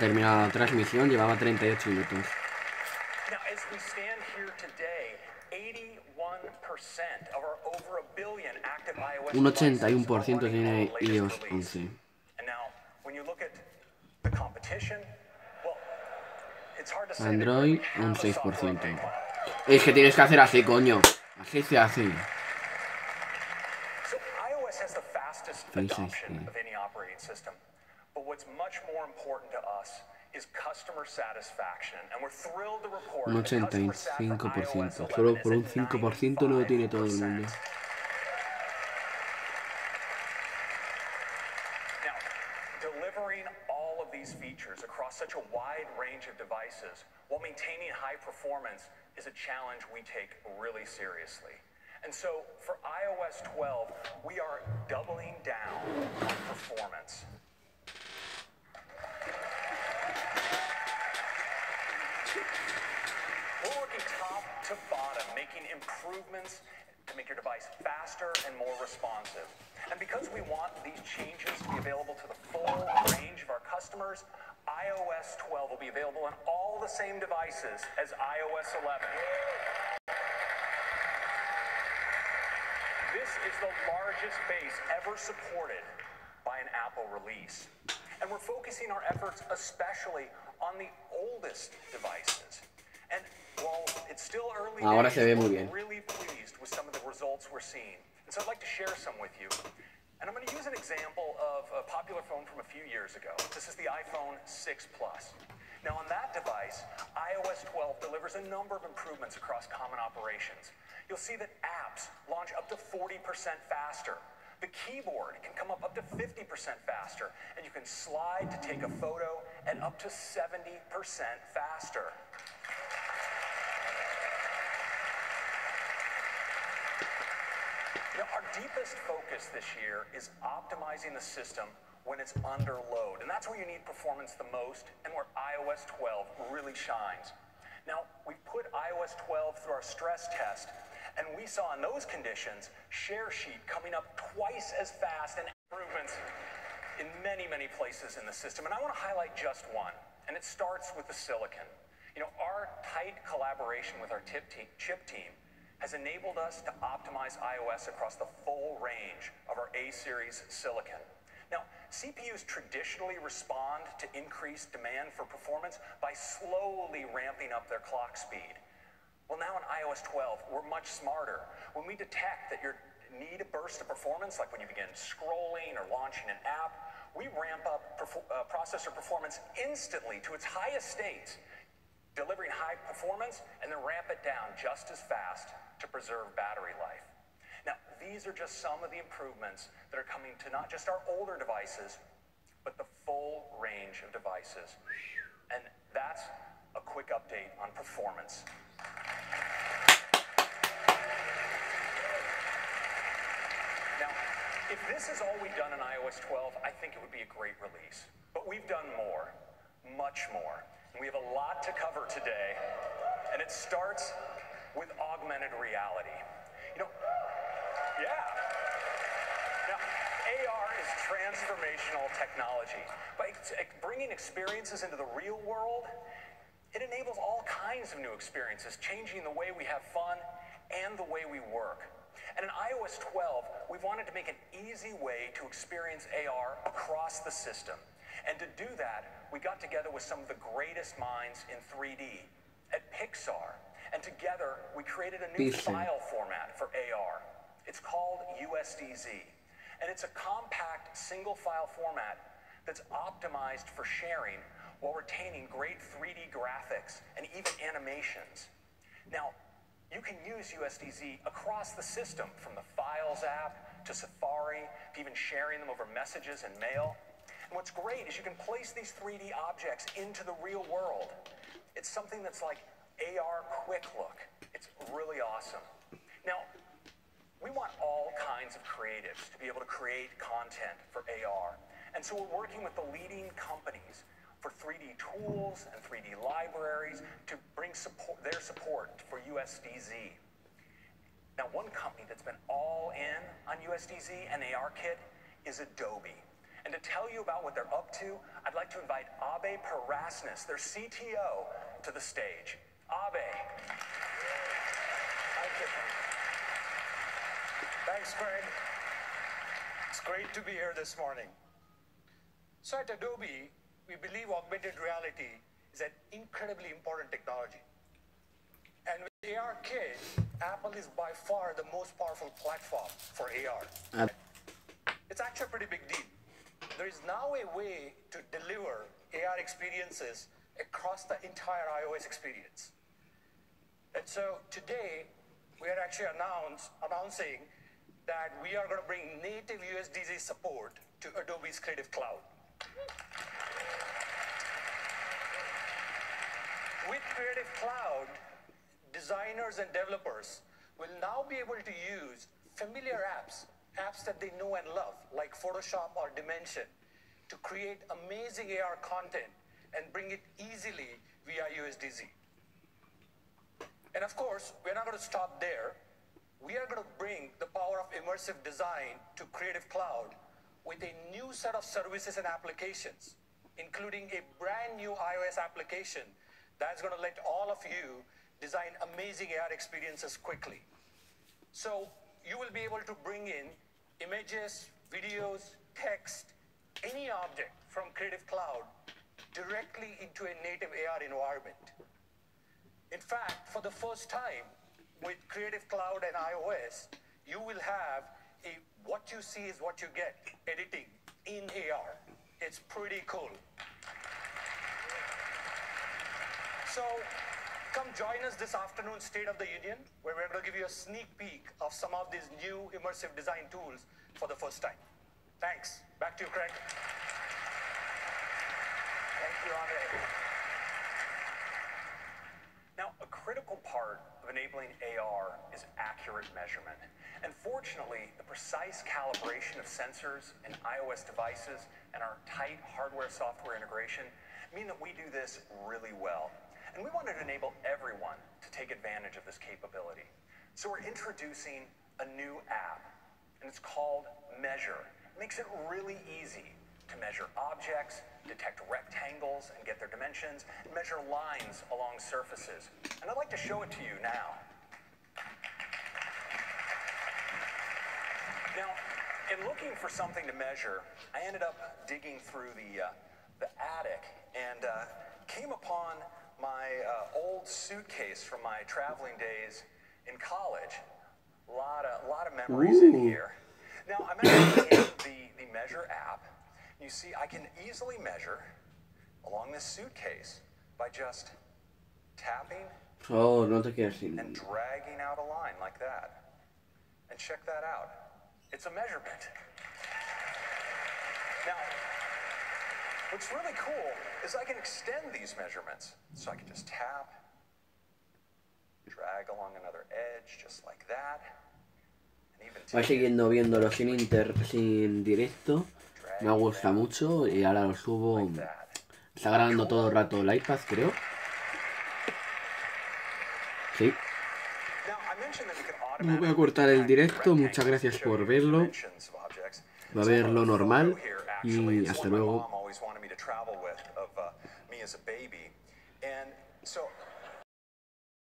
Terminada la transmisión, llevaba 38 minutos. Un 81% tiene iOS 11. Android, un 6%. Es que tienes que hacer así, coño. Así se hace. Face ID. Un 85%. Solo por un 5% no lo tiene todo el mundo. Delivering all of these features across such a wide range of devices while maintaining high performance is a challenge we take really seriously. And so for iOS 12, we are doubling down on performance. We're working top to bottom, making improvements to make your device faster and more responsive. And because we want these changes to be available to the full range of our customers, iOS 12 will be available on all the same devices as iOS 11. This is the largest base ever supported by an Apple release. And we're focusing our efforts especially on the oldest devices. And while it's still early Ahora days, se ve muy bien. we're really pleased with some of the results we're seeing. And so I'd like to share some with you. And I'm going to use an example of a popular phone from a few years ago. This is the iPhone 6 Plus. Now on that device, iOS 12 delivers a number of improvements across common operations. You'll see that apps launch up to 40% faster. The keyboard can come up to 50% faster, and you can slide to take a photo at up to 70% faster. Now, our deepest focus this year is optimizing the system when it's under load, and that's where you need performance the most and where iOS 12 really shines. Now, we put iOS 12 through our stress test, and we saw in those conditions share sheet coming up twice as fast and improvements in many, many places in the system. And I want to highlight just one, and it starts with the silicon. You know, our tight collaboration with our chip team has enabled us to optimize iOS across the full range of our A-series silicon. Now, CPUs traditionally respond to increased demand for performance by slowly ramping up their clock speed. Well, now in iOS 12, we're much smarter. When we detect that you need a burst of performance, like when you begin scrolling or launching an app, we ramp up processor performance instantly to its highest states, delivering high performance, and then ramp it down just as fast to preserve battery life. Now, these are just some of the improvements that are coming to not just our older devices, but the full range of devices. And that's a quick update on performance. Now, if this is all we've done in iOS 12, I think it would be a great release. But we've done more, much more. And we have a lot to cover today, and it starts with augmented reality. You know, yeah. Now, AR is transformational technology. By bringing experiences into the real world, it enables all kinds of new experiences, changing the way we have fun and the way we work. And in iOS 12, we've wanted to make an easy way to experience AR across the system. And to do that, we got together with some of the greatest minds in 3D at Pixar. And together, we created a new file format for AR. It's called USDZ. And it's a compact single file format that's optimized for sharing while retaining great 3D graphics and even animations. Now, you can use USDZ across the system, from the Files app to Safari, to even sharing them over messages and mail. And what's great is you can place these 3D objects into the real world. It's something that's like AR Quick Look. It's really awesome. Now, we want all kinds of creatives to be able to create content for AR. And so we're working with the leading companies for 3D tools and 3D libraries to bring their support for USDZ. Now, one company that's been all in on USDZ and ARKit is Adobe. And to tell you about what they're up to, I'd like to invite Abe Parasnis, their CTO, to the stage. Abe. Thank you. Thanks, Craig. It's great to be here this morning. So at Adobe, we believe augmented reality is an incredibly important technology. And with ARKit, Apple is by far the most powerful platform for AR. It's actually a pretty big deal. There is now a way to deliver AR experiences across the entire iOS experience. And so today, we are actually announcing that we are going to bring native USDZ support to Adobe's Creative Cloud. With Creative Cloud, designers and developers will now be able to use familiar apps that they know and love, like Photoshop or Dimension, to create amazing AR content and bring it easily via USDZ. And of course, we're not going to stop there. We are going to bring the power of immersive design to Creative Cloud with a new set of services and applications, including a brand new iOS application that's going to let all of you design amazing AR experiences quickly. So you will be able to bring in images, videos, text, any object from Creative Cloud directly into a native AR environment. In fact, for the first time with Creative Cloud and iOS, you will have a what you see is what you get editing in AR. It's pretty cool. So come join us this afternoon, State of the Union, where we're going to give you a sneak peek of some of these new immersive design tools for the first time. Thanks. Back to you, Craig. Thank you, Abe. Now, a critical part of enabling AR is accurate measurement. And fortunately, the precise calibration of sensors in iOS devices and our tight hardware-software integration mean that we do this really well. And we wanted to enable everyone to take advantage of this capability. So we're introducing a new app, and it's called Measure. It makes it really easy to measure objects, detect rectangles and get their dimensions, and measure lines along surfaces. And I'd like to show it to you now. Now, in looking for something to measure, I ended up digging through the attic and came upon my old suitcase from my traveling days in college. A lot of memories in here. Now, I'm actually in the Measure app. You see, I can easily measure along this suitcase by just tapping no te quedes sin. and dragging out a line like that. And check that out. It's a measurement. Now, what's really cool is I can extend these measurements. So I can just tap, drag along another edge, just like that. And even Voy siguiendo viéndolo sin directo. Me gusta mucho y ahora lo subo. Está grabando todo el rato el iPad, creo. Sí. No voy a cortar el directo. Muchas gracias por verlo. Va a verlo normal. Y hasta luego. as a baby. And so